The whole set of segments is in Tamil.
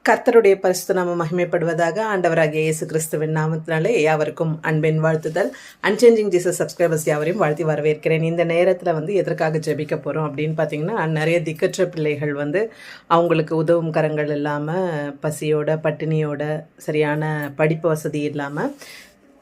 கர்த்தருடைய பரிசுத்த நாமம் மகிமைப்படுவதாக. ஆண்டவராகிய இயேசு கிறிஸ்துவின் நாமத்தினாலே யாவருக்கும் அன்பின் வாழ்த்துதல். அன்சேஞ்சிங் ஜீசஸ் சப்ஸ்கிரைபர்ஸ் யாவரையும் வாழ்த்தி வரவேற்கிறேன். இந்த நேரத்தில் எதற்காக ஜெபிக்க போகிறோம் அப்படின்னு பார்த்தீங்கன்னா, நிறைய திக்கற்ற பிள்ளைகள் அவங்களுக்கு உதவும் கரங்கள் இல்லாமல், பசியோட பட்டினியோட, சரியான படிப்பு வசதி இல்லாமல்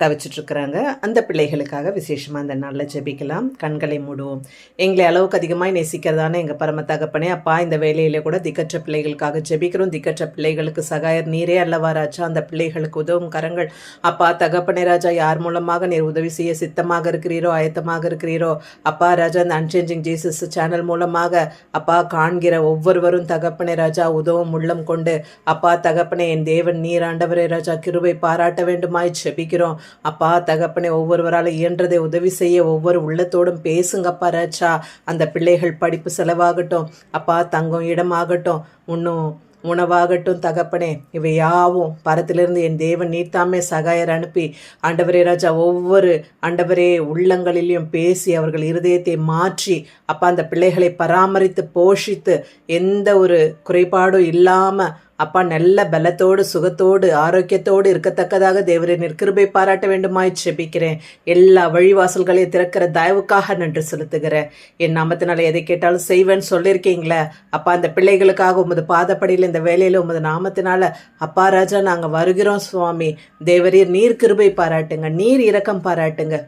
தவிச்சிட்ருக்குறாங்க. அந்த பிள்ளைகளுக்காக விசேஷமாக அந்த நாளில் ஜெபிக்கலாம். கண்களை மூடுவோம். எங்களை அளவுக்கு அதிகமாக நேசிக்கிறதான எங்கள் பரம தகப்பனே, அப்பா, இந்த வேலையிலே கூட திக்கற்ற பிள்ளைகளுக்காக ஜெபிக்கிறோம். திக்கற்ற பிள்ளைகளுக்கு சகாயர் நீரே அல்லவா ராஜா. அந்த பிள்ளைகளுக்கு உதவும் கரங்கள் அப்பா தகப்பனே ராஜா, யார் மூலமாக நீர் உதவி செய்ய சித்தமாக இருக்கிறீரோ, ஆயத்தமாக இருக்கிறீரோ அப்பா ராஜா, இந்த அன்சேஞ்சிங் ஜீசஸ் சேனல் மூலமாக அப்பா காண்கிற ஒவ்வொருவரும் தகப்பனே ராஜா உதவும் உள்ளம் கொண்டு அப்பா தகப்பனே என் தேவன் நீர் ஆண்டவரே ராஜா கிருபை பாராட்ட வேண்டுமாய் ஜெபிக்கிறோம். அப்பா தகப்பனே, ஒவ்வொருவரால் இயன்றதை உதவி செய்ய ஒவ்வொரு உள்ளத்தோடும் பேசுங்கப்பா ராஜா. அந்த பிள்ளைகள் படிப்பு செலவாகட்டும் அப்பா, தங்கும் இடமாகட்டும், இன்னும் உணவாகட்டும் தகப்பனே, இவை யாவும் பரத்திலிருந்து என் தேவன் நீத்தாமே சகாயர் அனுப்பி ஆண்டவரே ராஜா ஒவ்வொரு ஆண்டவரே உள்ளங்களிலையும் பேசி அவர்கள் இருதயத்தை மாற்றி அப்பா அந்த பிள்ளைகளை பராமரித்து போஷித்து எந்த ஒரு குறைபாடும் இல்லாமல் அப்பா நல்ல பலத்தோடு சுகத்தோடு ஆரோக்கியத்தோடு இருக்கத்தக்கதாக தேவரே கிருபை பாராட்ட வேண்டுமாய் ஜெபிக்கிறேன். எல்லா வழிவாசல்களையும் திறக்கிற தயவுக்காக நன்றி செலுத்துகிறேன். என் நாமத்தினால எதை கேட்டாலும் செய்வேன்னு சொல்லியிருக்கீங்களே அப்பா, அந்த பிள்ளைகளுக்காக உமது பாதப்படியில் இந்த வேலையில் உமது நாமத்தினால அப்பா ராஜா நாங்கள் வருகிறோம் சுவாமி. தேவரீர் நீர் கிருபை பாராட்டுங்க, நீர் இரக்கம் பாராட்டுங்க.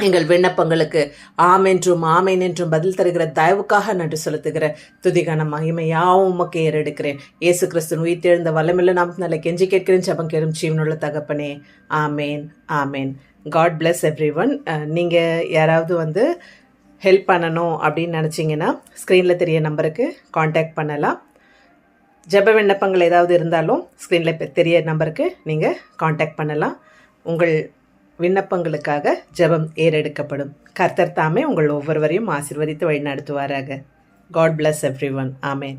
எங்கள் விண்ணப்பங்களுக்கு ஆமென்றும் ஆமேன் என்றும் பதில் தருகிற தயவுக்காக நன்றி செலுத்துகிற துதிகான மகிமை யாவும் உமக்கு ஏறெடுக்கிறேன். இயேசு கிறிஸ்துவின் உயிர்த்தெழுந்த வல்லமையுள்ள நாமத்தினால கெஞ்சி கேட்கிறேன், ஜெபம் கேளும் ஜீவனுள்ள தகப்பனே. ஆமேன் ஆமேன். God bless everyone. நீங்கள் யாராவது ஹெல்ப் பண்ணணும் அப்படின்னு நினச்சிங்கன்னா ஸ்க்ரீனில் தெரிய நம்பருக்கு காண்டாக்ட் பண்ணலாம். ஜெப விண்ணப்பங்கள் ஏதாவது இருந்தாலும் ஸ்க்ரீனில் தெரிய நம்பருக்கு நீங்கள் காண்டாக்ட் பண்ணலாம். உங்கள் விண்ணப்பங்களுக்காக ஜெபம் ஏறெடுக்கப்படும். கர்த்தர் தாமே உங்கள் ஒவ்வொருவரையும் ஆசீர்வதித்து வழி நடத்துவாராக. God bless everyone. ஆமேன்.